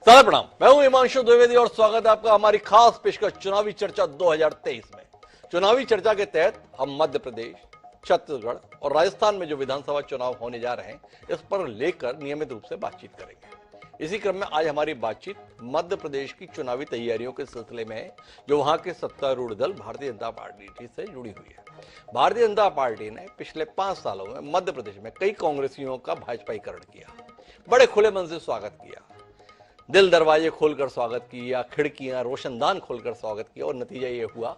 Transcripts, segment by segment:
सादर प्रणाम। मैं हूं हिमांशु द्विवेदी और स्वागत है आपका हमारी खास पेशकश चुनावी चर्चा 2023 में। चुनावी चर्चा के तहत हम मध्य प्रदेश, छत्तीसगढ़ और राजस्थान में जो विधानसभा चुनाव होने जा रहे हैं इस पर लेकर नियमित रूप से बातचीत करेंगे। इसी क्रम में आज हमारी बातचीत मध्य प्रदेश की चुनावी तैयारियों के सिलसिले में है, जो वहां के सत्तारूढ़ दल भारतीय जनता पार्टी से जुड़ी हुई है। भारतीय जनता पार्टी ने पिछले 5 सालों में मध्य प्रदेश में कई कांग्रेसियों का भाजपाईकरण किया, बड़े खुले मन से स्वागत किया, दिल दरवाजे खोलकर स्वागत किया, खिड़कियां रोशनदान खोलकर स्वागत किया और नतीजा ये हुआ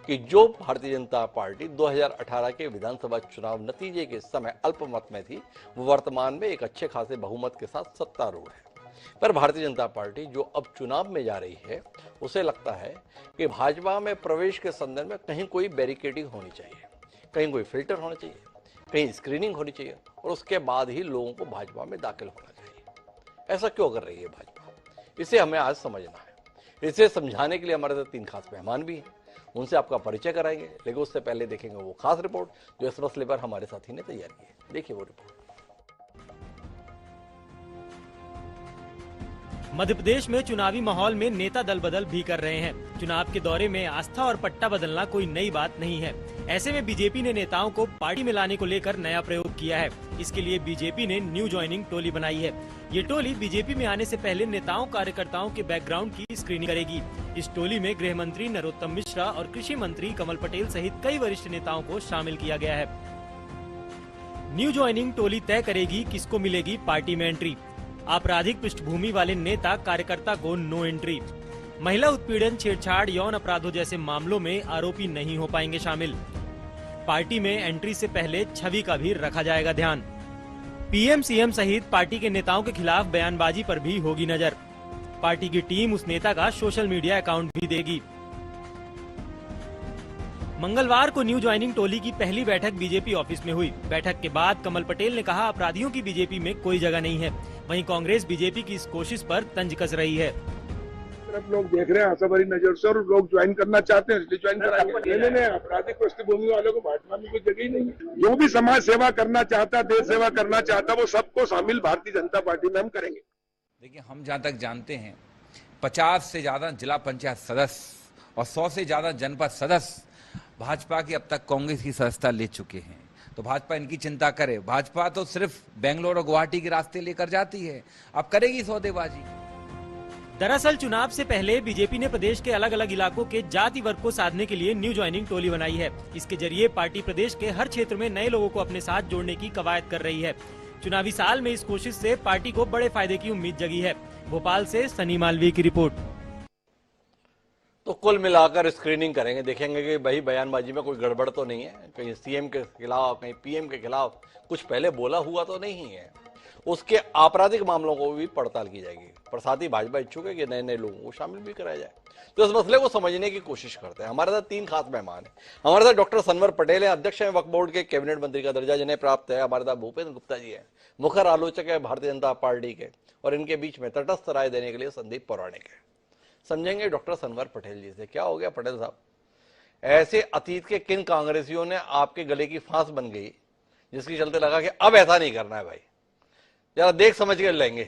कि जो भारतीय जनता पार्टी 2018 के विधानसभा चुनाव नतीजे के समय अल्पमत में थी, वो वर्तमान में एक अच्छे खासे बहुमत के साथ सत्तारूढ़ है। पर भारतीय जनता पार्टी जो अब चुनाव में जा रही है, उसे लगता है कि भाजपा में प्रवेश के संदर्भ में कहीं कोई बैरिकेडिंग होनी चाहिए, कहीं कोई फिल्टर होना चाहिए, कहीं स्क्रीनिंग होनी चाहिए और उसके बाद ही लोगों को भाजपा में दाखिल होना चाहिए। ऐसा क्यों कर रही है भाजपा? इसे हमें आज समझना है। इसे समझाने के लिए हमारे साथ 3 खास मेहमान भी हैं, उनसे आपका परिचय कराएंगे, लेकिन उससे पहले देखेंगे वो खास रिपोर्ट जो इस मसले पर हमारे साथी ने तैयार की है। देखिए वो रिपोर्ट। मध्य प्रदेश में चुनावी माहौल में नेता दल बदल भी कर रहे हैं। चुनाव के दौरे में आस्था और पट्टा बदलना कोई नई बात नहीं है। ऐसे में बीजेपी ने नेताओं को पार्टी में लाने को लेकर नया प्रयोग किया है। इसके लिए बीजेपी ने न्यू ज्वाइनिंग टोली बनाई है। ये टोली बीजेपी में आने से पहले नेताओं कार्यकर्ताओं के बैकग्राउंड की स्क्रीनिंग करेगी। इस टोली में गृह मंत्री नरोत्तम मिश्रा और कृषि मंत्री कमल पटेल सहित कई वरिष्ठ नेताओं को शामिल किया गया है। न्यू ज्वाइनिंग टोली तय करेगी किसको मिलेगी पार्टी में एंट्री। आपराधिक पृष्ठभूमि वाले नेता कार्यकर्ता को नो एंट्री। महिला उत्पीड़न, छेड़छाड़, यौन अपराधों जैसे मामलों में आरोपी नहीं हो पाएंगे शामिल। पार्टी में एंट्री से पहले छवि का भी रखा जाएगा ध्यान। पीएम सीएम सहित पार्टी के नेताओं के खिलाफ बयानबाजी पर भी होगी नजर। पार्टी की टीम उस नेता का सोशल मीडिया अकाउंट भी देगी। मंगलवार को न्यू ज्वाइनिंग टोली की पहली बैठक बीजेपी ऑफिस में हुई। बैठक के बाद कमल पटेल ने कहा, अपराधियों की बीजेपी में कोई जगह नहीं है। वहीं कांग्रेस बीजेपी की इस कोशिश पर तंज कस रही है। लोग देख रहे हैं आशा भरी नजर से और लोग ज्वाइन करना चाहते हैं, इसलिए ज्वाइन कराएंगे। नहीं, आपराधिक पृष्ठभूमि वालों को भाजपा में कोई जगह ही नहीं है। जो भी समाज सेवा करना चाहता, देश सेवा करना चाहता, वो सबको शामिल भारतीय जनता पार्टी में हम करेंगे। देखिए, हम जहाँ तक जानते हैं 50 से ज्यादा जिला पंचायत सदस्य और 100 से ज्यादा जनपद सदस्य भाजपा की अब तक कांग्रेस की सदस्यता ले चुके हैं। तो भाजपा इनकी चिंता करे। भाजपा तो सिर्फ बेंगलोर और गुवाहाटी के रास्ते लेकर जाती है, अब करेगी सौदेबाजी। दरअसल चुनाव से पहले बीजेपी ने प्रदेश के अलग अलग इलाकों के जाति वर्ग को साधने के लिए न्यू ज्वाइनिंग टोली बनाई है। इसके जरिए पार्टी प्रदेश के हर क्षेत्र में नए लोगों को अपने साथ जोड़ने की कवायद कर रही है। चुनावी साल में इस कोशिश से पार्टी को बड़े फायदे की उम्मीद जगी है। भोपाल से सनी मालवीय की रिपोर्ट। तो कुल मिलाकर स्क्रीनिंग करेंगे, देखेंगे कि भाई बयानबाजी में कोई गड़बड़ तो नहीं है, कहीं सीएम के खिलाफ, कहीं पीएम के खिलाफ कुछ पहले बोला हुआ तो नहीं है। उसके आपराधिक मामलों को भी पड़ताल की जाएगी। पर साथ ही भाजपा इच्छुक है कि नए नए लोगों को शामिल भी कराया जाए। तो इस मसले को समझने की कोशिश करते हैं। हमारे साथ 3 खास मेहमान हैं। हमारे साथ डॉक्टर सनवर पटेल है, अध्यक्ष हैं वक्फ बोर्ड के, कैबिनेट मंत्री का दर्जा जिन्हें प्राप्त है। हमारे साथ भूपेंद्र गुप्ता जी हैं, मुखर आलोचक है भारतीय जनता पार्टी के, और इनके बीच में तटस्थ राय देने के लिए संदीप पौराणिक है। समझेंगे डॉक्टर सनवर पटेल जी से। क्या हो गया पटेल साहब, ऐसे अतीत के किन कांग्रेसियों ने आपके गले की फांस बन गई जिसके चलते लगा कि अब ऐसा नहीं करना है भाई, जरा देख समझ कर लेंगे?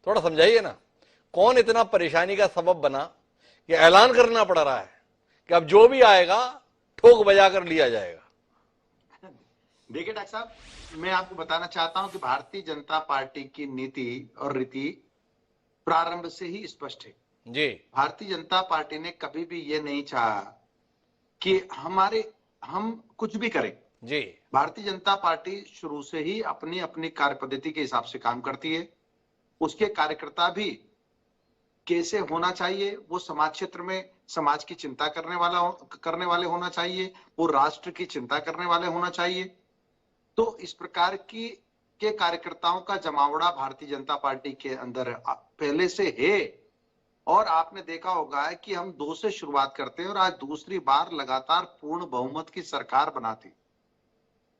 थोड़ा समझाइए ना, कौन इतना परेशानी का सबब बना कि ऐलान करना पड़ रहा है कि अब जो भी आएगा ठोक बजा कर लिया जाएगा? देखिए डॉक्टर साहब, मैं आपको बताना चाहता हूं कि भारतीय जनता पार्टी की नीति और रीति प्रारंभ से ही स्पष्ट है जी। भारतीय जनता पार्टी ने कभी भी ये नहीं चाहा कि हम कुछ भी करें जी। भारतीय जनता पार्टी शुरू से ही अपनी अपनी कार्य पद्धति के हिसाब से काम करती है। उसके कार्यकर्ता भी कैसे होना चाहिए, वो समाज क्षेत्र में समाज की चिंता करने वाले होना चाहिए, वो राष्ट्र की चिंता करने वाले होना चाहिए। तो इस प्रकार के कार्यकर्ताओं का जमावड़ा भारतीय जनता पार्टी के अंदर पहले से है। और आपने देखा होगा कि हम 2 से शुरुआत करते हैं और आज दूसरी बार लगातार पूर्ण बहुमत की सरकार बनाती।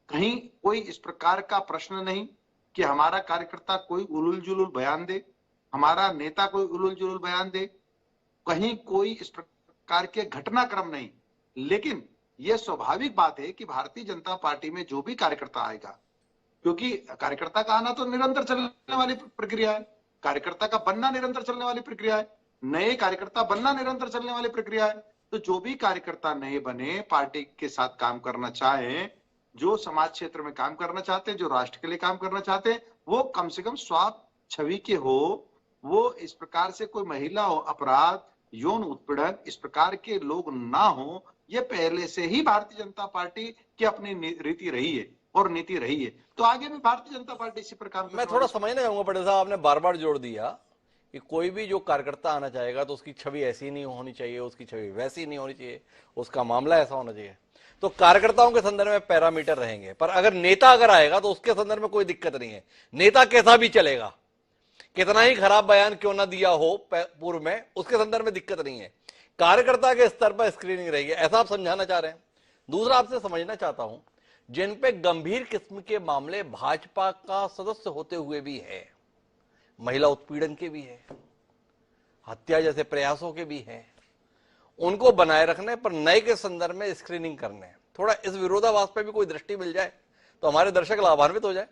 कहीं कोई इस प्रकार का प्रश्न नहीं कि हमारा कार्यकर्ता कोई उलुल जुलुल बयान दे, हमारा नेता कोई उलुल जुलुल बयान दे, कहीं कोई इस प्रकार के घटनाक्रम नहीं। लेकिन यह स्वाभाविक बात है कि भारतीय जनता पार्टी में जो भी कार्यकर्ता आएगा, क्योंकि कार्यकर्ता का आना तो निरंतर चलने वाली प्रक्रिया है, कार्यकर्ता का बनना निरंतर चलने वाली प्रक्रिया है, नए कार्यकर्ता बनना निरंतर चलने वाली प्रक्रिया है। तो जो भी कार्यकर्ता नए बने, पार्टी के साथ काम करना चाहे, जो समाज क्षेत्र में काम करना चाहते हैं, जो राष्ट्र के लिए काम करना चाहते हैं, वो कम से कम स्वाप छवि के हो, वो इस प्रकार से कोई महिला अपराध, यौन उत्पीड़न, इस प्रकार के लोग ना हो, ये पहले से ही भारतीय जनता पार्टी की अपनी रीति रही है और नीति रही है। तो आगे भी भारतीय जनता पार्टी इसी पर काम। मैं थोड़ा समझना चाहूंगा पटेल साहब, आपने बार बार जोड़ दिया कि कोई भी जो कार्यकर्ता आना चाहेगा तो उसकी छवि ऐसी नहीं होनी चाहिए, उसकी छवि वैसी नहीं होनी चाहिए, उसका मामला ऐसा होना चाहिए। तो कार्यकर्ताओं के संदर्भ में पैरामीटर रहेंगे, पर अगर नेता अगर आएगा तो उसके संदर्भ में कोई दिक्कत नहीं है। नेता कैसा भी चलेगा, कितना ही खराब बयान क्यों ना दिया हो पूर्व में, उसके संदर्भ में दिक्कत नहीं है। कार्यकर्ता के स्तर पर स्क्रीनिंग रहेगी, ऐसा आप समझाना चाह रहे हैं। दूसरा आपसे समझना चाहता हूं, जिन पे गंभीर किस्म के मामले भाजपा का सदस्य होते हुए भी है, महिला उत्पीड़न के भी है, हत्या जैसे प्रयासों के भी हैं, उनको बनाए रखने पर नए के संदर्भ में स्क्रीनिंग करने, थोड़ा इस विरोधाभास पे भी कोई दृष्टि मिल जाए तो हमारे दर्शक लाभान्वित हो जाए।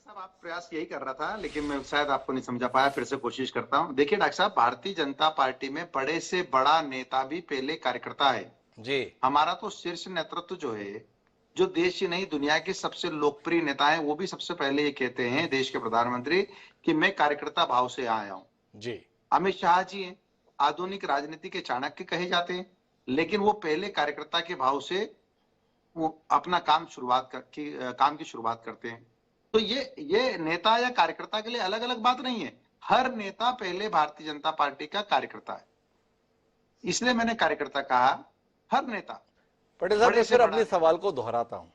साहब, आप प्रयास यही कर रहा था, लेकिन मैं शायद आपको नहीं समझा पाया, फिर से कोशिश करता हूं। देखिए डॉक्टर साहब, भारतीय जनता पार्टी में बड़े से बड़ा नेता भी पहले कार्यकर्ता है जी। हमारा तो शीर्ष नेतृत्व जो है, जो देश ही नहीं दुनिया के सबसे लोकप्रिय नेता हैं, वो भी सबसे पहले ये कहते हैं, देश के प्रधानमंत्री, कि मैं कार्यकर्ता भाव से आया हूं जी। अमित शाह जी हैं, आधुनिक राजनीति के चाणक्य कहे जाते हैं, लेकिन वो पहले कार्यकर्ता के भाव से वो अपना काम की शुरुआत करते हैं। तो ये नेता या कार्यकर्ता के लिए अलग अलग बात नहीं है। हर नेता पहले भारतीय जनता पार्टी का कार्यकर्ता है, इसलिए मैंने कार्यकर्ता कहा। हर नेता। पटेल साहब, मैं फिर अपने सवाल को दोहराता हूं,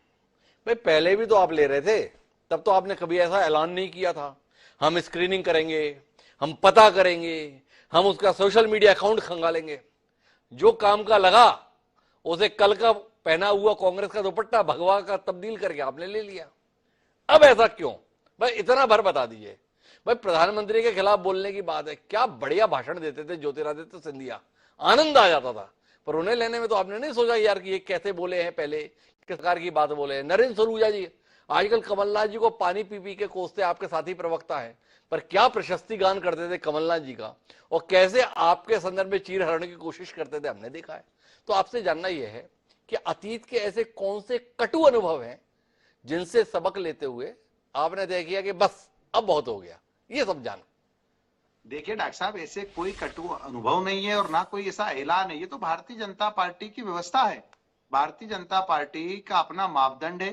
भाई पहले भी तो आप ले रहे थे, तब तो आपने कभी ऐसा ऐलान नहीं किया था, हम स्क्रीनिंग करेंगे, हम पता करेंगे, हम उसका सोशल मीडिया अकाउंट खंगालेंगे। जो काम का लगा उसे कल का पहना हुआ कांग्रेस का दुपट्टा भगवा का तब्दील करके आपने ले लिया। अब ऐसा क्यों? भाई इतना भर बता दीजिए। भाई प्रधानमंत्री के खिलाफ बोलने की बात है, क्या बढ़िया भाषण देते थे ज्योतिरादित्य सिंधिया, आनंद आ जाता था, पर उन्हें लेने में तो आपने नहीं सोचा यार कि ये कैसे बोले हैं, पहले किस प्रकार की बात बोले हैं। नरेंद्र सलूजा जी आजकल कमलनाथ जी को पानी पी पी के कोसते, आपके साथी प्रवक्ता है, पर क्या प्रशस्ति गान करते थे कमलनाथ जी का, और कैसे आपके संदर्भ में चीर हरण की कोशिश करते थे, हमने देखा है। तो आपसे जानना यह है कि अतीत के ऐसे कौन से कटु अनुभव हैं जिनसे सबक लेते हुए आपने तय किया कि बस अब बहुत हो गया, ये सब जाना। देखिए डॉक्टर साहब, ऐसे कोई कटु अनुभव नहीं है और ना कोई ऐसा ऐलान है, ये तो भारतीय जनता पार्टी की व्यवस्था है। भारतीय जनता पार्टी का अपना मापदंड है,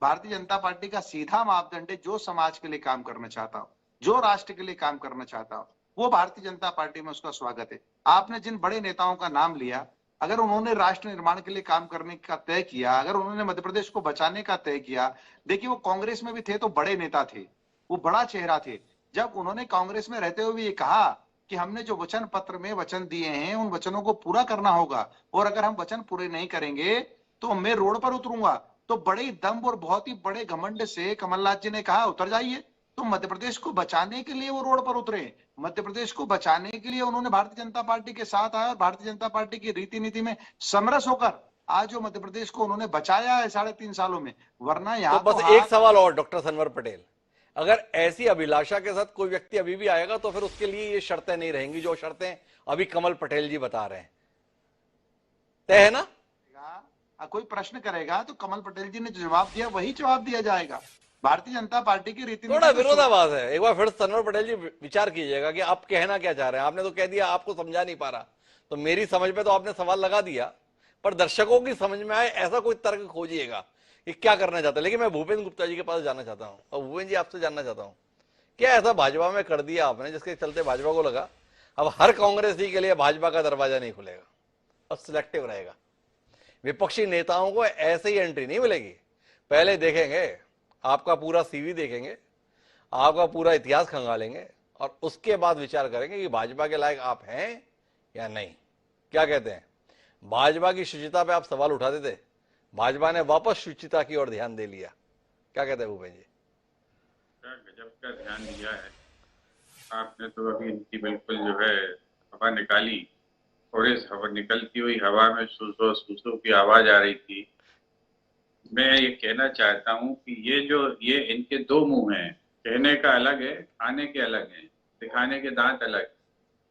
भारतीय जनता पार्टी का सीधा मापदंड है, जो समाज के लिए काम करना चाहता हो, जो राष्ट्र के लिए काम करना चाहता हो, वो भारतीय जनता पार्टी में उसका स्वागत है। आपने जिन बड़े नेताओं का नाम लिया, अगर उन्होंने राष्ट्र निर्माण के लिए काम करने का तय किया, अगर उन्होंने मध्य प्रदेश को बचाने का तय किया, देखिए वो कांग्रेस में भी थे तो बड़े नेता थे, वो बड़ा चेहरा थे। जब उन्होंने कांग्रेस में रहते हुए भी ये कहा कि हमने जो वचन पत्र में वचन दिए हैं उन वचनों को पूरा करना होगा, और अगर हम वचन पूरे नहीं करेंगे तो मैं रोड पर उतरूंगा, तो बड़े दम और बहुत ही बड़े घमंड से कमलनाथ जी ने कहा उतर जाइए। तो मध्य प्रदेश को बचाने के लिए वो रोड पर उतरे, मध्य प्रदेश को बचाने के लिए उन्होंने भारतीय जनता पार्टी के साथ आया और भारतीय जनता पार्टी की रीति नीति में समरस होकर आज जो मध्य प्रदेश को उन्होंने बचाया है 3.5 सालों में। वरना यहाँ तो बस एक सवाल और डॉक्टर सनवर पटेल, अगर ऐसी अभिलाषा के साथ कोई व्यक्ति अभी भी आएगा तो फिर उसके लिए ये शर्तें नहीं रहेंगी जो शर्तें अभी कमल पटेल जी बता रहे हैं, तय है ना? कोई प्रश्न करेगा तो कमल पटेल जी ने जो जवाब दिया वही जवाब दिया जाएगा। भारतीय जनता पार्टी की रीति थोड़ा विरोधाभास है। एक बार फिर सनवर पटेल जी विचार कीजिएगा कि आप कहना क्या चाह रहे हैं। आपने तो कह दिया आपको समझा नहीं पा रहा, तो मेरी समझ में तो आपने सवाल लगा दिया, पर दर्शकों की समझ में आए ऐसा कोई तर्क खोजिएगा कि क्या करना चाहता है। लेकिन मैं भूपेंद्र गुप्ता जी के पास जाना चाहता हूं, और भूपेंद्र जी आपसे जानना चाहता हूं, क्या ऐसा भाजपा में कर दिया आपने जिसके चलते भाजपा को लगा अब हर कांग्रेसी के लिए भाजपा का दरवाजा नहीं खुलेगा, अब सिलेक्टिव रहेगा, विपक्षी नेताओं को ऐसे ही एंट्री नहीं मिलेगी। पहले देखेंगे, आपका पूरा सीवी देखेंगे, आपका पूरा इतिहास खंगालेंगे, और उसके बाद विचार करेंगे कि भाजपा के लायक आप हैं या नहीं। क्या कहते हैं? भाजपा की शुचिता पे आप सवाल उठाते थे, भाजपा ने वापस शुचिता की ओर ध्यान दे लिया। क्या कहते हैं भूपेंद्र जी? गजब का ध्यान दिया है आपने तो। अभी इनकी बिल्कुल जो है हवा निकाली, और इस हवा निकलती हुई हवा में सूसो सूसो की आवाज आ रही थी। मैं ये कहना चाहता हूँ कि ये इनके दो मुंह हैं, कहने का अलग है, खाने के अलग है, दिखाने के दांत अलग है।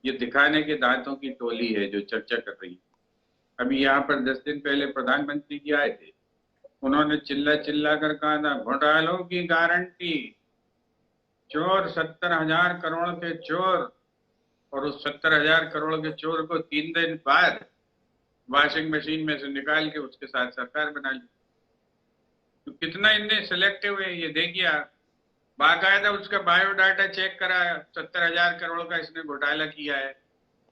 ये दिखाने के दांतों की टोली है जो चर्चा कर रही है। अभी यहाँ पर 10 दिन पहले प्रधानमंत्री जी आए थे, उन्होंने चिल्ला कर कहा था घोटालों की गारंटी, चोर 70,000 करोड़ के चोर, और उस 70,000 करोड़ के चोर को 3 दिन बाद वॉशिंग मशीन में से निकाल के उसके साथ सरकार बना ली। तो कितना इनने सिलेक्टिव है ये देखिए आप। बाकायदा उसका बायोडाटा चेक करा, 70,000 करोड़ का इसने घोटाला किया है,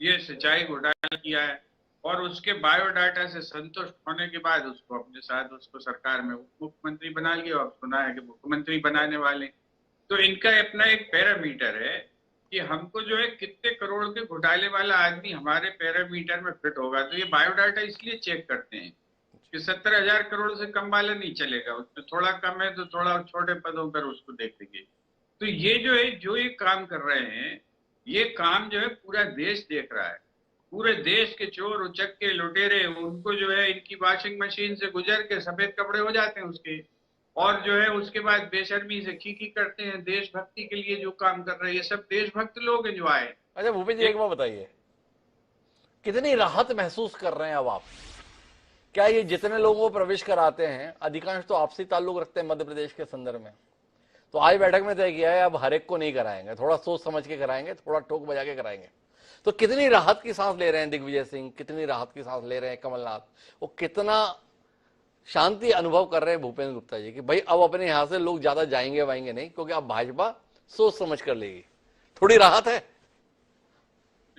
ये सिंचाई घोटाला किया है, और उसके बायोडाटा से संतुष्ट होने के बाद उसको अपने साथ उसको सरकार में उप मुख्यमंत्री बना लिया। अब सुना है कि मुख्यमंत्री बनाने वाले। तो इनका अपना एक पैरामीटर है कि हमको जो है कितने करोड़ के घोटाले वाला आदमी हमारे पैरामीटर में फिट होगा। तो ये बायोडाटा इसलिए चेक करते हैं कि 70,000 करोड़ से कम वाला नहीं चलेगा, उसमें थोड़ा कम है तो थोड़ा छोटे पदों पर उसको देखेंगे। तो ये जो ये काम कर रहे हैं, ये काम जो है पूरा देश देख रहा है। पूरे देश के चोर उचक्के लुटेरे, उनको जो है इनकी वॉशिंग मशीन से गुजर के सफेद कपड़े हो जाते हैं उसके, और जो है उसके बाद बेशर्मी से खीखी करते हैं। देशभक्ति के लिए जो काम कर रहे हैं, ये सब देशभक्त लोग हैं जो आए। अच्छा भूपेश जी, एक बात बताइए, कितनी राहत महसूस कर रहे हैं अब आप? क्या ये जितने लोगों को प्रवेश कराते हैं, अधिकांश तो आपसी ताल्लुक रखते हैं मध्य प्रदेश के संदर्भ में, तो आज बैठक में तय किया है अब हर एक को नहीं कराएंगे, थोड़ा सोच समझ के कराएंगे, थोड़ा ठोक बजा के कराएंगे। तो कितनी राहत की सांस ले रहे हैं दिग्विजय सिंह, कितनी राहत की सांस ले रहे हैं कमलनाथ, वो कितना शांति अनुभव कर रहे हैं भूपेंद्र गुप्ता जी की भाई अब अपने यहां से लोग ज्यादा जाएंगे वाएंगे नहीं, क्योंकि अब भाजपा सोच समझ कर लेगी। थोड़ी राहत है।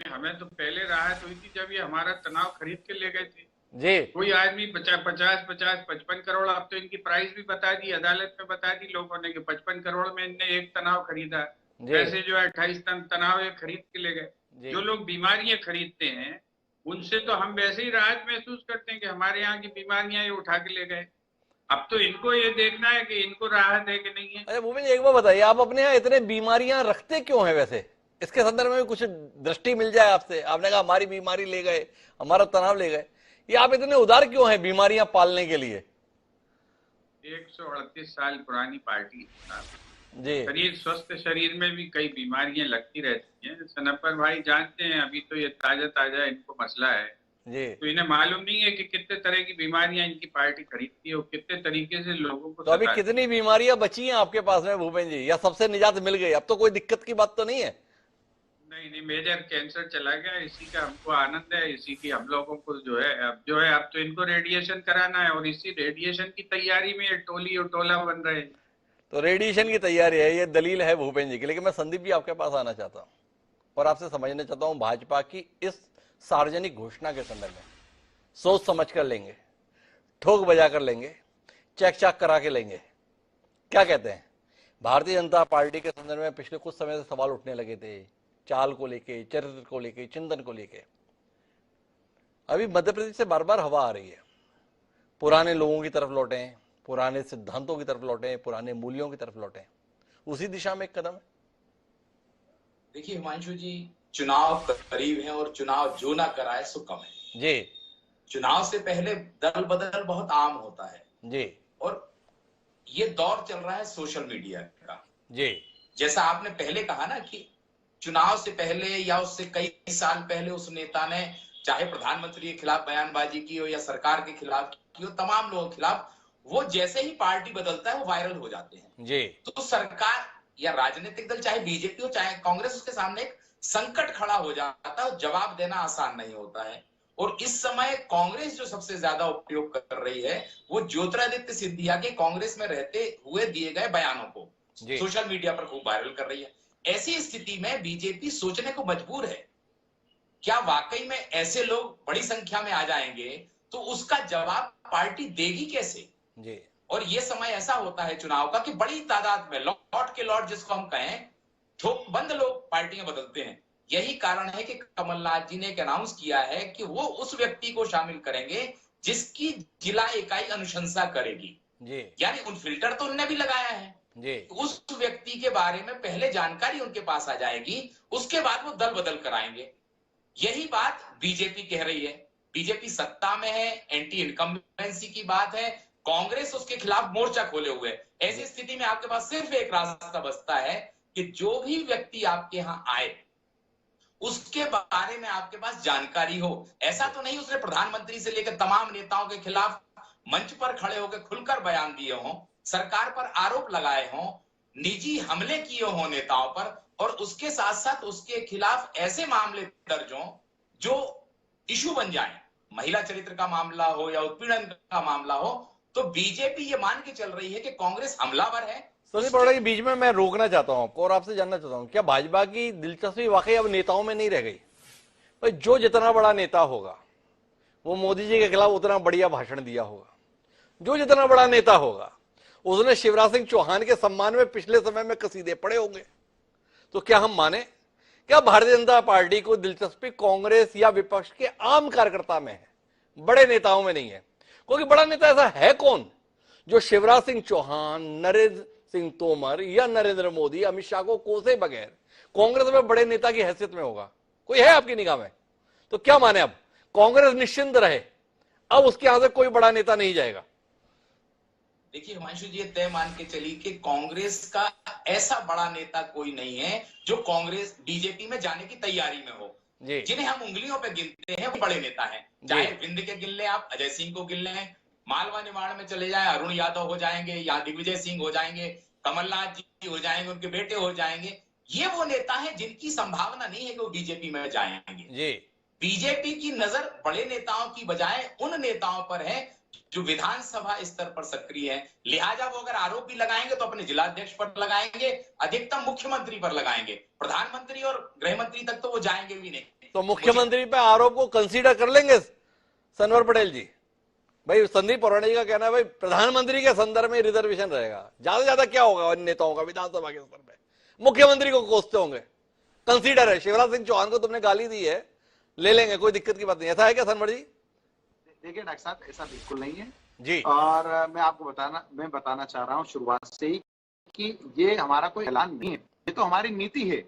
हमें तो पहले राहत हुई थी जब ये हमारा तनाव खरीद के ले गए थे जी। कोई आदमी 55 करोड़, अब तो इनकी प्राइस भी बता दी, अदालत में बता दी लोगों ने कि 55 करोड़ में इनने एक तनाव खरीदा। वैसे जो है 28 तनाव ये खरीद के ले गए। जो लोग बीमारियां खरीदते हैं उनसे तो हम वैसे ही राहत महसूस करते हैं कि हमारे यहाँ की बीमारियां ये उठा के ले गए। अब तो इनको ये देखना है कि इनको राहत है कि नहीं है। अरे भूपेश एक बार बताइए, आप अपने यहाँ इतने बीमारियां रखते क्यों है? वैसे इसके संदर्भ में कुछ दृष्टि मिल जाए आपसे। आपने कहा हमारी बीमारी ले गए, हमारा तनाव ले गए, ये आप इतने उदार क्यों हैं बीमारियां पालने के लिए? 138 साल पुरानी पार्टी जी। शरीर, स्वस्थ शरीर में भी कई बीमारियां लगती रहती हैं। सनप्पर भाई जानते हैं, अभी तो ये ताजा इनको मसला है जी। तो इन्हें मालूम नहीं है कि कितने तरह की बीमारियां इनकी पार्टी खरीदती है और कितने तरीके से लोगों को। तो अभी कितनी बीमारियां बची हैं आपके पास में भूपेंद्र जी, या सबसे निजात मिल गई? अब तो कोई दिक्कत की बात तो नहीं है? नहीं, मेजर कैंसर चला गया, इसी का हमको आनंद है, इसी की हम लोगों को जो है अब तो इनको रेडिएशन कराना है और इसी रेडिएशन की तैयारी में ये टोली और टोला बन रहे हैं। तो रेडिएशन की तैयारी है, ये दलील है भूपेंद्र जी की। लेकिन मैं संदीप जी आपके पास आना चाहता हूं और आपसे समझना चाहता हूं भाजपा की इस सार्वजनिक घोषणा के संदर्भ में। सोच समझ कर लेंगे, ठोक बजा कर लेंगे, चेक चाक करा के लेंगे, क्या कहते हैं? भारतीय जनता पार्टी के संदर्भ में पिछले कुछ समय से सवाल उठने लगे थे, चाल को लेके, चरित्र को लेके, चिंतन को लेके। अभी मध्य प्रदेश से बार बार हवा आ रही है, पुराने लोगों की तरफ लौटे, पुराने सिद्धांतों की तरफ लौटे, पुराने मूल्यों की तरफ लौटे, उसी दिशा में एक कदम है। देखिए हिमांशु जी, चुनाव करीब है और चुनाव जो ना कराए सो कम है जी। चुनाव से पहले दल बदल बहुत आम होता है जी। और ये दौर चल रहा है सोशल मीडिया का। जी। जैसा आपने पहले कहा ना कि चुनाव से पहले या उससे कई साल पहले उस नेता ने चाहे प्रधानमंत्री के खिलाफ बयानबाजी की हो या सरकार के खिलाफ की हो, तमाम लोगों के खिलाफ, वो जैसे ही पार्टी बदलता है वो वायरल हो जाते हैं। जी। तो सरकार या राजनीतिक दल, चाहे बीजेपी हो चाहे कांग्रेस, उसके सामने एक संकट खड़ा हो जाता है और जवाब देना आसान नहीं होता है। और इस समय कांग्रेस जो सबसे ज्यादा उपयोग कर रही है वो ज्योतिरादित्य सिंधिया के कांग्रेस में रहते हुए दिए गए बयानों को सोशल मीडिया पर खूब वायरल कर रही है। ऐसी स्थिति में बीजेपी सोचने को मजबूर है, क्या वाकई में ऐसे लोग बड़ी संख्या में आ जाएंगे तो उसका जवाब पार्टी देगी कैसे? जी। और ये समय ऐसा होता है चुनाव का कि बड़ी तादाद में लौट जिसको हम कहें थोकबंद लोग पार्टियां बदलते हैं। यही कारण है कि कमलनाथ जी ने एक अनाउंस किया है कि वो उस व्यक्ति को शामिल करेंगे जिसकी जिला इकाई अनुशंसा करेगी। यानी उन फिल्टर तो उनने भी लगाया है जी। तो उस व्यक्ति के बारे में पहले जानकारी उनके पास आ जाएगी, उसके बाद वो दल बदल कराएंगे। यही बात बीजेपी कह रही है। बीजेपी सत्ता में है, एंटी इनकम्बेंसी की बात है, कांग्रेस उसके खिलाफ मोर्चा खोले हुए है। ऐसी स्थिति में आपके पास सिर्फ एक रास्ता बचता है कि जो भी व्यक्ति आपके यहां आए उसके बारे में आपके पास जानकारी हो। ऐसा तो नहीं उसने प्रधानमंत्री से लेकर तमाम नेताओं के खिलाफ मंच पर खड़े होकर खुलकर बयान दिए हों, सरकार पर आरोप लगाए हों, निजी हमले किए हों नेताओं पर, और उसके साथ साथ उसके खिलाफ ऐसे मामले दर्ज हों जो इशू बन जाए, महिला चरित्र का मामला हो या उत्पीड़न का मामला हो, तो बीजेपी ये मान के चल रही है कि कांग्रेस हमलावर है। संदीप अरोड़ा जी, बीच में मैं रोकना चाहता हूं आपको और आपसे जानना चाहता हूं, क्या भाजपा की दिलचस्पी वाकई अब नेताओं में नहीं रह गई? भाई जो जितना बड़ा नेता होगा वो मोदी जी के खिलाफ उतना बढ़िया भाषण दिया होगा, जो जितना बड़ा नेता होगा उसने शिवराज सिंह चौहान के सम्मान में पिछले समय में कसीदे पड़े होंगे। तो क्या हम माने, क्या भारतीय जनता पार्टी को दिलचस्पी कांग्रेस या विपक्ष के आम कार्यकर्ता में है, बड़े नेताओं में नहीं है? क्योंकि बड़ा नेता ऐसा है कौन जो शिवराज सिंह चौहान, नरेंद्र सिंह तोमर या नरेंद्र मोदी, अमित शाह को कोसे बगैर कांग्रेस में बड़े नेता की हैसियत में होगा? कोई है आपकी निगाह में? तो क्या माने, अब कांग्रेस निश्चिंत रहे, अब उसके यहां से कोई बड़ा नेता नहीं जाएगा? देखिए हिमांशु जी, तय मान के चलिए कि कांग्रेस का ऐसा बड़ा नेता कोई नहीं है जो कांग्रेस बीजेपी में जाने की तैयारी में हो। जिन्हें हम उंगलियों पे गिनते हैं वो बड़े नेता हैं। चाहे विंध्य के गिन लें आप, अजय सिंह को गिन लें, मालवा निमाड़ में चले जाएं, अरुण यादव हो जाएंगे या दिग्विजय सिंह हो जाएंगे, कमलनाथ जी हो जाएंगे, उनके बेटे हो जाएंगे। ये वो नेता हैं जिनकी संभावना नहीं है कि वो बीजेपी में जाएंगे। बीजेपी की नजर बड़े नेताओं की बजाय उन नेताओं पर है जो विधानसभा स्तर पर सक्रिय है। लिहाजा वो अगर आरोप भी लगाएंगे तो अपने जिलाध्यक्ष पर लगाएंगे, अधिकतम मुख्यमंत्री पर लगाएंगे, प्रधानमंत्री और गृह मंत्री तक तो वो जाएंगे भी नहीं। तो मुख्यमंत्री पे आरोप को कंसीडर कर लेंगे सनवर पटेल जी? भाई संदीप अरोड़ा जी का कहना है भाई प्रधानमंत्री के संदर्भ में रिजर्वेशन रहेगा, ज्यादा से ज्यादा क्या होगा इन नेताओं का विधानसभा के स्तर पे? मुख्यमंत्री को कोसते होंगे, कंसीडर है। शिवराज सिंह चौहान को तुमने गाली दी है, ले लेंगे, कोई दिक्कत की बात नहीं। ऐसा है क्या सनवर जी? देखिए डॉक्टर साहब, ऐसा बिल्कुल नहीं है जी। और मैं आपको बताना चाह रहा हूँ शुरुआत से ही कि ये हमारा कोई ऐलान नहीं है, ये तो हमारी नीति है।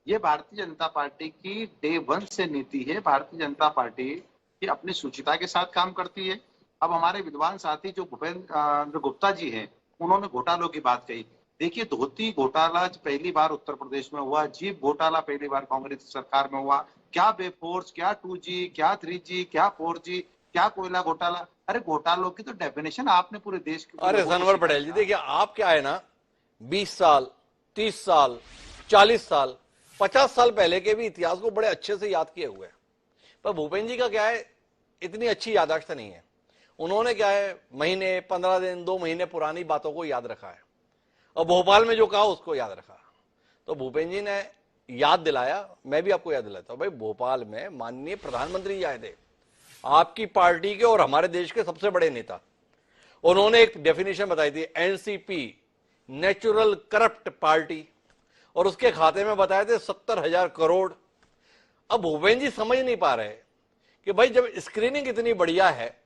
ये भारतीय जनता पार्टी की डे 1 से नीति है। भारतीय जनता पार्टी की अपनी सूचिता के साथ काम करती है। अब हमारे विद्वान साथी जो भूपेंद्र गुप्ता जी हैं, उन्होंने घोटालों की बात कही। देखिए, धोती घोटाला पहली बार उत्तर प्रदेश में हुआ, जीप घोटाला पहली बार कांग्रेस सरकार में हुआ। क्या वेफोर्स, क्या 2G, क्या 3G, क्या 4G, क्या कोयला घोटाला? अरे घोटालों की तो डेफिनेशन आपने पूरे देश की। अरे सनवर पटेल जी, देखिए आप क्या है ना, 20 साल, 30 साल, 40 साल, 50 साल पहले के भी इतिहास को बड़े अच्छे से याद किए हुए हैं। पर भूपेंद्र जी का क्या है, इतनी अच्छी याददाश्त नहीं है। उन्होंने क्या है, महीने, 15 दिन, 2 महीने पुरानी बातों को याद रखा है और भोपाल में जो कहा उसको याद रखा। तो भूपेंद्र जी ने याद दिलाया, मैं भी आपको याद दिलाता हूं। भाई भोपाल में माननीय प्रधानमंत्री जी आए थे, आपकी पार्टी के और हमारे देश के सबसे बड़े नेता। उन्होंने एक डेफिनेशन बताई थी, एनसीपी, नेचुरल करप्ट पार्टी, और उसके खाते में बताए थे 70,000 करोड़। अब भूपेंद्र जी समझ नहीं पा रहे कि भाई जब स्क्रीनिंग इतनी बढ़िया है,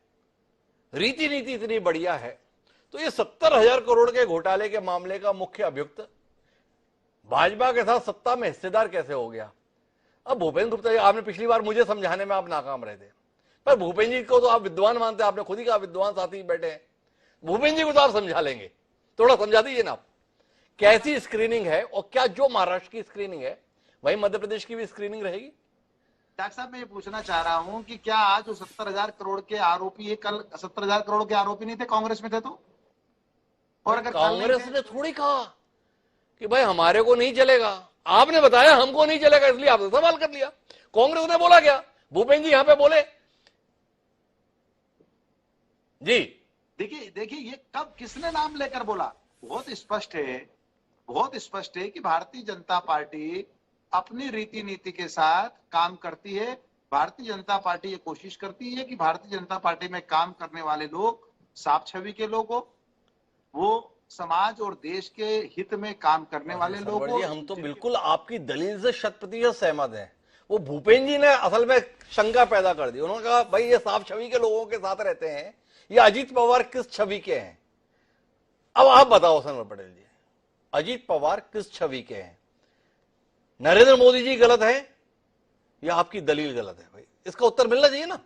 रीति नीति इतनी बढ़िया है, तो ये 70,000 करोड़ के घोटाले के मामले का मुख्य अभियुक्त भाजपा के साथ सत्ता में हिस्सेदार कैसे हो गया? अब भूपेंद्र गुप्ता जी, आपने पिछली बार मुझे समझाने में आप नाकाम रहे थे, पर भूपेंद्र जी को तो आप विद्वान मानते हैं, आपने खुद ही कहा विद्वान साथी बैठे हैं, भूपेंद्र जी को तो आप समझा लेंगे। थोड़ा समझा दीजिए ना आप, कैसी स्क्रीनिंग है और क्या जो महाराष्ट्र की स्क्रीनिंग है वही मध्य प्रदेश की भी स्क्रीनिंग रहेगी? डॉक्टर साहब, मैं ये पूछना चाह रहा हूं कि क्या आज जो 70,000 करोड़ के आरोपी है, कल 70,000 करोड़ के आरोपी नहीं थे, कांग्रेस में थे तो? और अगर कांग्रेस ने थोड़ी कहा कि भाई हमारे को नहीं चलेगा, आपने बताया हमको नहीं चलेगा इसलिए आपने सवाल कर लिया। कांग्रेस ने बोला क्या? भूपेंद्र जी यहां पे बोले जी। देखिए ये कब किसने नाम लेकर बोला? बहुत स्पष्ट है कि भारतीय जनता पार्टी अपनी रीति नीति के साथ काम करती है। भारतीय जनता पार्टी ये कोशिश करती है कि भारतीय जनता पार्टी में काम करने वाले लोग साफ छवि के लोग हो, वो समाज और देश के हित में काम करने वाले लोग हो। हम तो बिल्कुल आपकी दलील से 100% सहमत हैं। वो भूपेंद्र जी ने असल में शंका पैदा कर दी। उन्होंने कहा भाई ये साफ छवि के लोगों के साथ रहते हैं, ये अजीत पवार किस छवि के हैं? अब आप बताओ सनवर पटेल जी, अजीत पवार किस छवि के हैं? नरेंद्र मोदी जी गलत है या आपकी दलील गलत है? भाई इसका उत्तर मिलना चाहिए ना।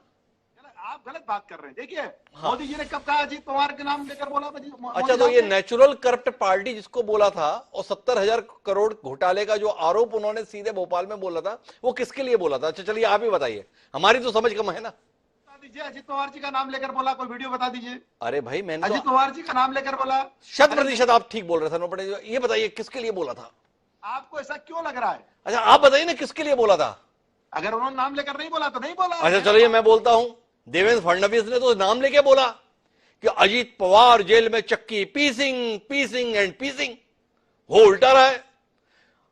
आप गलत बात कर रहे हैं। देखिए मोदी जी ने कब कहा अजीत पवार के नाम लेकर बोला? अच्छा, तो ये नेचुरल करप्ट पार्टी जिसको बोला था और 70,000 करोड़ घोटाले का जो आरोप उन्होंने सीधे भोपाल में बोला था, वो किसके लिए बोला था? अच्छा चलिए आप ही बताइए, हमारी तो समझ कम है ना। बता दीजिए, अजीत पवार जी का नाम लेकर बोला, कोई वीडियो बता दीजिए। अरे भाई मैंने अजीत पवार जी का नाम लेकर बोला, 100% आप ठीक बोल रहे थे पटेल जी। ये बताइए किसके लिए बोला था? आपको ऐसा क्यों लग रहा है? अच्छा आप बताइए ना किसके लिए बोला था? अगर उन्होंने नाम लेकर नहीं बोला तो नहीं बोला। अच्छा चलिए मैं बोलता हूं, देवेंद्र फडणवीस ने तो नाम लेके बोला कि अजीत पवार जेल में चक्की पीसिंग एंड पीसिंग। वो उल्टा रहा है,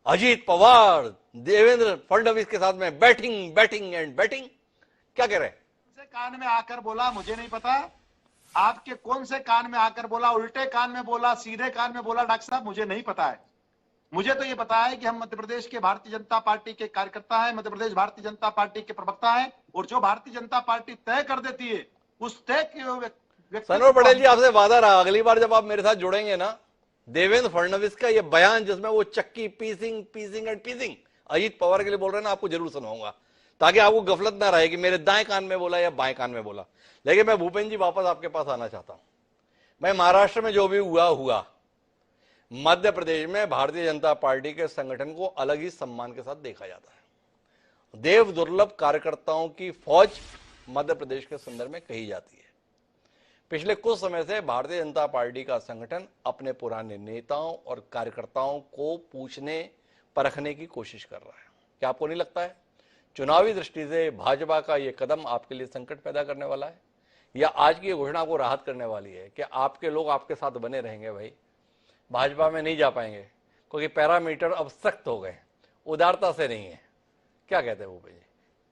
अजीत पवार देवेंद्र फडणवीस के साथ में बैटिंग एंड बैटिंग। क्या कह रहे हैं? कौन से कान में आकर बोला मुझे नहीं पता, आपके कौन से कान में आकर बोला, उल्टे कान में बोला, सीधे कान में बोला, डॉक्टर साहब मुझे नहीं पता है। मुझे तो ये पता है कि हम मध्य प्रदेश के भारतीय जनता पार्टी के कार्यकर्ता हैं, मध्य प्रदेश भारतीय जनता पार्टी के प्रवक्ता हैं, और जो भारतीय जनता पार्टी तय कर देती है उस तय के सनोर पटेल जी आपसे वादा रहा, अगली बार जब आप मेरे साथ जुड़ेंगे ना, देवेंद्र फडणवीस का ये बयान जिसमें वो चक्की पीसिंग एंड पीसिंग अजीत पवार के लिए बोल रहे हैं ना, आपको जरूर सुनाऊंगा, ताकि आपको गफलत ना रहे कि मेरे दाएं कान में बोला या बाएं कान में बोला। लेकिन मैं भूपेंद्र जी वापस आपके पास आना चाहता हूं। मैं महाराष्ट्र में जो भी हुआ, मध्य प्रदेश में भारतीय जनता पार्टी के संगठन को अलग ही सम्मान के साथ देखा जाता है। देव दुर्लभ कार्यकर्ताओं की फौज मध्य प्रदेश के संदर्भ में कही जाती है। पिछले कुछ समय से भारतीय जनता पार्टी का संगठन अपने पुराने नेताओं और कार्यकर्ताओं को पूछने परखने की कोशिश कर रहा है। क्या आपको नहीं लगता है चुनावी दृष्टि से भाजपा का यह कदम आपके लिए संकट पैदा करने वाला है, या आज की घोषणा को राहत करने वाली है कि आपके लोग आपके साथ बने रहेंगे? भाई भाजपा में नहीं जा पाएंगे क्योंकि पैरामीटर अब सख्त हो गए, उदारता से नहीं है। क्या कहते हैं भूपेंद्र जी,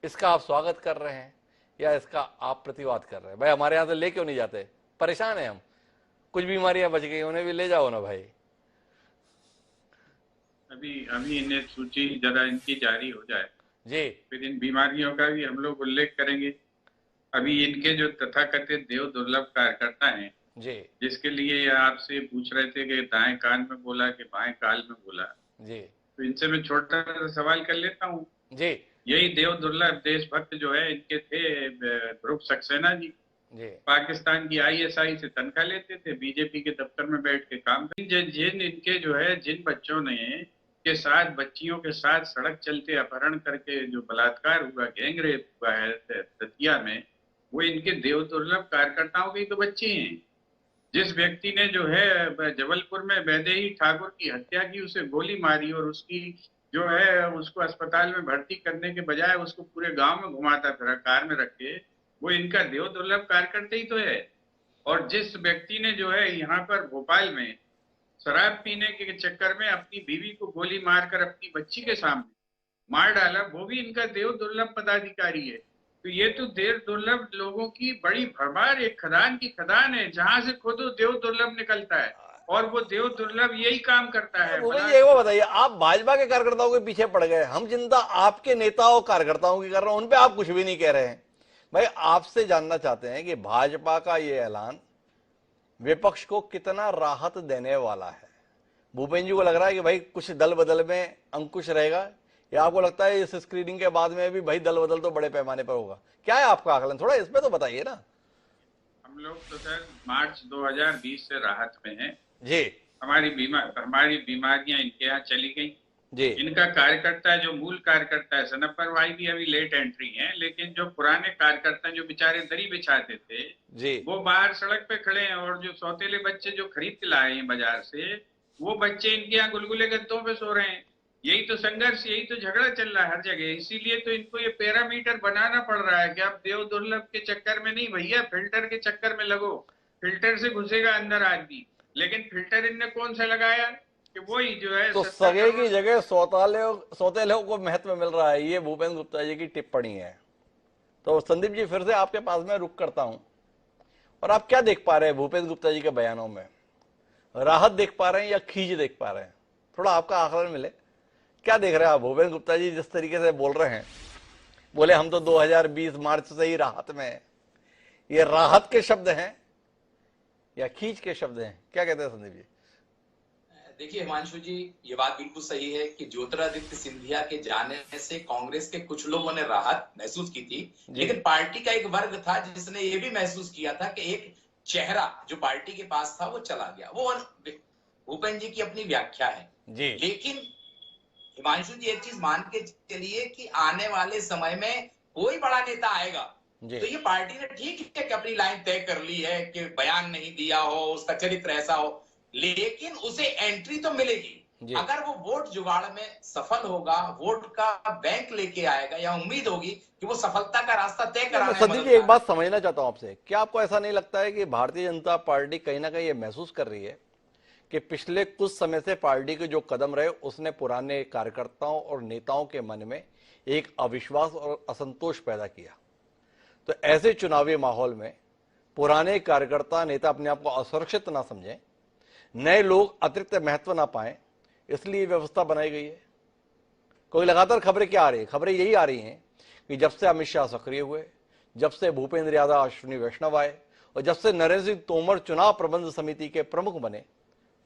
इसका आप स्वागत कर रहे हैं या इसका आप प्रतिवाद कर रहे हैं? भाई हमारे यहाँ से ले क्यों नहीं जाते? परेशान है हम, कुछ बीमारियां बच गई, उन्हें भी ले जाओ ना भाई। अभी इन्हें सूची जरा इनकी जारी हो जाए जी, फिर इन बीमारियों का भी हम लोग उल्लेख करेंगे। अभी इनके जो तथाकथित देव दुर्लभ कार्यकर्ता हैं जी, जिसके लिए आपसे पूछ रहे थे कि दाएं कान में बोला कि बाएं काल में बोला, जी, तो इनसे मैं छोटा सा सवाल कर लेता हूँ। जी, यही देव दुर्लभ देशभक्त जो है इनके थे ध्रुव सक्सेना जी, जी, पाकिस्तान की ISI से तनख्वाह लेते थे, बीजेपी के दफ्तर में बैठ के काम करते। जिन इनके जो है जिन बच्चों ने के साथ बच्चियों के साथ सड़क चलते अपहरण करके जो बलात्कार हुआ, गैंग रेप हुआ है दतिया में, वो इनके देव दुर्लभ कार्यकर्ताओं के तो बच्चे हैं। जिस व्यक्ति ने जो है जबलपुर में वैदेही ठाकुर की हत्या की, उसे गोली मारी और उसकी जो है उसको अस्पताल में भर्ती करने के बजाय उसको पूरे गांव में घुमाता फिरा कार में रख के, वो इनका देव दुर्लभ कार्यकर्ता ही तो है। और जिस व्यक्ति ने जो है यहाँ पर भोपाल में शराब पीने के चक्कर में अपनी बीवी को गोली मारकर अपनी बच्ची के सामने मार डाला, वो भी इनका देव दुर्लभ पदाधिकारी है। तो ये तो देव दुर्लभ लोगों की बड़ी भरमार एक खदान की खदान है, जहां से खुद देव दुर्लभ निकलता है और वो देव दुर्लभ यही काम करता है। एक बार बताइए, आप भाजपा के कार्यकर्ताओं के पीछे पड़ गए, हम चिंता आपके नेताओं कार्यकर्ताओं की कर रहे हैं, उन पे आप कुछ भी नहीं कह रहे हैं। भाई आपसे जानना चाहते हैं कि भाजपा का ये ऐलान विपक्ष को कितना राहत देने वाला है। भूपेंद्र जी को लग रहा है कि भाई कुछ दल बदल में अंकुश रहेगा, या आपको लगता है इस स्क्रीनिंग के बाद में भी भाई दल बदल तो बड़े पैमाने पर होगा? क्या है आपका आकलन, थोड़ा इसमें तो बताइए ना। हम लोग तो सर मार्च 2020 से राहत में हैं जी। हमारी बीमारियां इनके यहाँ चली गई जी। इनका कार्यकर्ता जो मूल कार्यकर्ता है, सनप्पर भाई भी अभी लेट एंट्री हैं, लेकिन जो पुराने कार्यकर्ता जो बेचारे दरी बिछाते थे जी, वो बाहर सड़क पे खड़े हैं, और जो सौतेले बच्चे जो खरीद के लाए हैं बाजार से, वो बच्चे इनके यहाँ गुलगुले गद्दों पे सो रहे हैं। यही तो संघर्ष, यही तो झगड़ा चल रहा है हर जगह। इसीलिए तो इनको ये पैरामीटर बनाना पड़ रहा है कि आप देव दुर्लभ के चक्कर में नहीं भैया, फिल्टर के चक्कर में लगो। फिल्टर से घुसेगा अंदर आदमी, लेकिन फिल्टर इनने कौन सा लगाया कि वही जो है तो सगे की जगह सौतेलों को महत्व मिल रहा है। ये भूपेंद्र गुप्ता जी की टिप्पणी है। तो संदीप जी फिर से आपके पास में रुक करता हूं, और आप क्या देख पा रहे हैं भूपेंद्र गुप्ता जी के बयानों में? राहत देख पा रहे हैं या खींच देख पा रहे हैं? थोड़ा आपका आकलन मिले, क्या देख रहे हैं आप? भूपेंद्र गुप्ता जी जिस तरीके से बोल रहे हैं, बोले हम तो 2020 मार्च से ही राहत में है, ये राहत के शब्द हैं या खींच के शब्द हैं? क्या कहते हैं संदीप जी? देखिए हिमांशु जी, ये बात बिल्कुल सही है कि ज्योतिरादित्य सिंधिया के जाने से कांग्रेस के कुछ लोगों ने राहत महसूस की थी, लेकिन पार्टी का एक वर्ग था जिसने ये भी महसूस किया था कि एक चेहरा जो पार्टी के पास था वो चला गया। वो भूपेंद्र जी की अपनी व्याख्या है जी। लेकिन हिमांशु जी एक चीज मान के चलिए कि आने वाले समय में कोई बड़ा नेता आएगा तो ये पार्टी ने ठीक है कि अपनी लाइन तय कर ली है कि बयान नहीं दिया हो, उसका चरित्र ऐसा हो, लेकिन उसे एंट्री तो मिलेगी। अगर वो वोट जुगाड़ में सफल होगा, वोट का बैंक लेके आएगा, या उम्मीद होगी कि वो सफलता का रास्ता तय कराने में सतीश जी एक बात समझना चाहता हूं आपसे, क्या आपको ऐसा नहीं लगता है कि भारतीय जनता पार्टी कहीं ना कहीं ये महसूस कर रही है कि पिछले कुछ समय से पार्टी के जो कदम रहे उसने पुराने कार्यकर्ताओं और नेताओं के मन में एक अविश्वास और असंतोष पैदा किया? तो ऐसे चुनावी माहौल में पुराने कार्यकर्ता नेता अपने आप को असुरक्षित ना समझें, नए लोग अतिरिक्त महत्व ना पाएं, इसलिए व्यवस्था बनाई गई है। कोई लगातार खबरें क्या आ रही है? खबरें यही आ रही हैं कि जब से अमित शाह सक्रिय हुए, जब से भूपेंद्र यादव अश्विनी वैष्णव आए और जब से नरेंद्र सिंह तोमर चुनाव प्रबंध समिति के प्रमुख बने,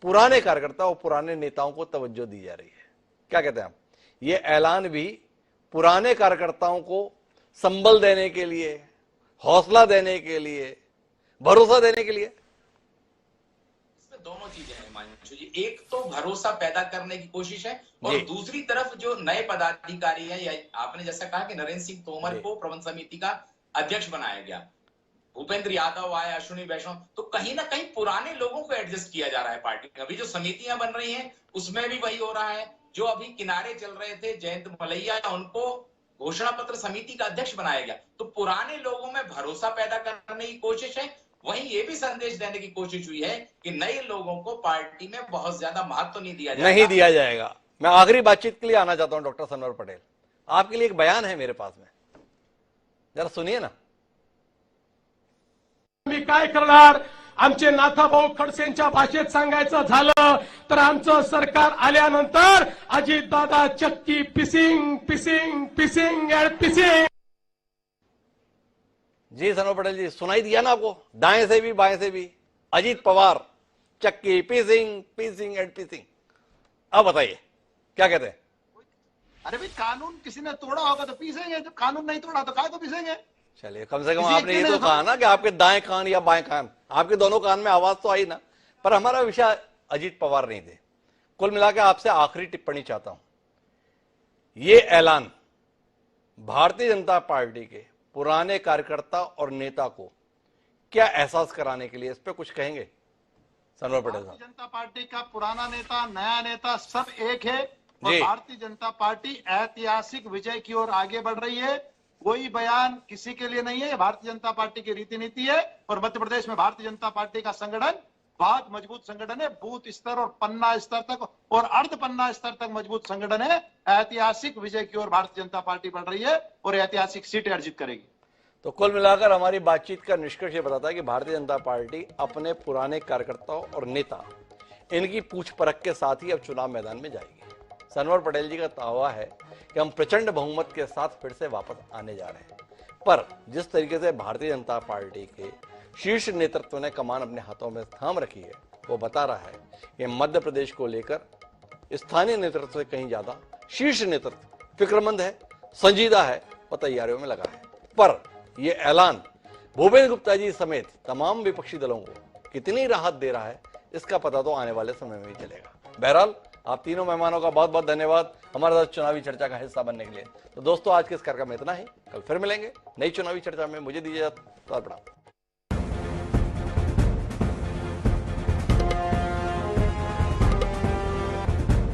पुराने कार्यकर्ता और पुराने नेताओं को तवज्जो दी जा रही है। क्या कहते हैं आप? ये ऐलान भी पुराने कार्यकर्ताओं को संबल देने के लिए, हौसला देने के लिए, भरोसा देने के लिए? इसमें दोनों चीजें हैं हिमांशु जी, एक तो भरोसा पैदा करने की कोशिश है और दूसरी तरफ जो नए पदाधिकारी हैं, या आपने जैसा कहा कि नरेंद्र सिंह तोमर को प्रबंध समिति का अध्यक्ष बनाया गया, भूपेंद्र यादव आए, अश्विनी वैष्णव, तो कहीं ना कहीं पुराने लोगों को एडजस्ट किया जा रहा है पार्टी में। अभी जो समितियां बन रही हैं उसमें भी वही हो रहा है। जो अभी किनारे चल रहे थे जयंत मलैया, उनको घोषणा पत्र समिति का अध्यक्ष बनाया गया। तो पुराने लोगों में भरोसा पैदा करने की कोशिश है, वहीं ये भी संदेश देने की कोशिश हुई है कि नए लोगों को पार्टी में बहुत ज्यादा महत्व नहीं दिया जाएगा। मैं आखिरी बातचीत के लिए आना चाहता हूं डॉक्टर सनवर पटेल, आपके लिए एक बयान है मेरे पास में, जरा सुनिए ना। मी काय करणार, आमचे नाथाभाऊ खडसेंच्या भाषेत सांगायचं झालं तर आमचं सरकार आल्यानंतर अजितदादा चक्की पिसिंग पिसिंग पिसिंग एंड पिसिंग। जी सनवर पटेल जी, सुनाई दिया ना आपको? दाएं से भी बाएं से भी अजीत पवार चक्की पिसिंग पिसिंग एंड पिसिंग। अब बताइए क्या कहते हैं? अरे भाई, कानून किसी ने तोड़ा होगा तो पीसेंगे, जब कानून नहीं तोड़ा तो काय को पीसेंगे। चलिए, कम से कम आपने ये तो कहा ना कि आपके दाएं कान या बाएं कान, आपके दोनों कान में आवाज तो आई ना। पर हमारा विषय अजीत पवार नहीं थे। कुल मिलाकर आपसे आखिरी टिप्पणी चाहता हूं, ये ऐलान भारतीय जनता पार्टी के पुराने कार्यकर्ता और नेता को क्या एहसास कराने के लिए, इस पे कुछ कहेंगे सनवर पटेल साहब? भारतीय जनता पार्टी का पुराना नेता, नया नेता सब एक है और भारतीय जनता पार्टी ऐतिहासिक विजय की ओर आगे बढ़ रही है। कोई बयान किसी के लिए नहीं है, भारतीय जनता पार्टी की रीति नीति है। और मध्य प्रदेश में भारतीय जनता पार्टी का संगठन बहुत मजबूत संगठन है, बूथ स्तर और पन्ना स्तर तक और अर्ध पन्ना स्तर तक मजबूत संगठन है। ऐतिहासिक विजय की ओर भारतीय जनता पार्टी बढ़ रही है और ऐतिहासिक सीटें अर्जित करेगी। तो कुल मिलाकर हमारी बातचीत का निष्कर्ष ये बताता है कि भारतीय जनता पार्टी अपने पुराने कार्यकर्ताओं और नेता, इनकी पूछ परख के साथ ही अब चुनाव मैदान में जाएगी। सनवर पटेल जी का दावा है कि हम प्रचंड बहुमत के साथ फिर से वापस आने जा रहे हैं। पर जिस तरीके से भारतीय जनता पार्टी के शीर्ष नेतृत्व ने कमान अपने हाथों में थाम रखी है, वो बता रहा है कि मध्य प्रदेश को लेकर स्थानीय नेतृत्व से कहीं ज्यादा शीर्ष नेतृत्व फिक्रमंद है, संजीदा है और तैयारियों में लगा है। पर यह ऐलान भूपेंद्र गुप्ता जी समेत तमाम विपक्षी दलों को कितनी राहत दे रहा है, इसका पता तो आने वाले समय में ही चलेगा। बहरहाल, आप तीनों मेहमानों का बहुत बहुत धन्यवाद हमारे साथ चुनावी चर्चा का हिस्सा बनने के लिए। तो दोस्तों, आज के इस कार्यक्रम में इतना ही। कल फिर मिलेंगे नई चुनावी चर्चा में। मुझे दीजिए प्रणाम।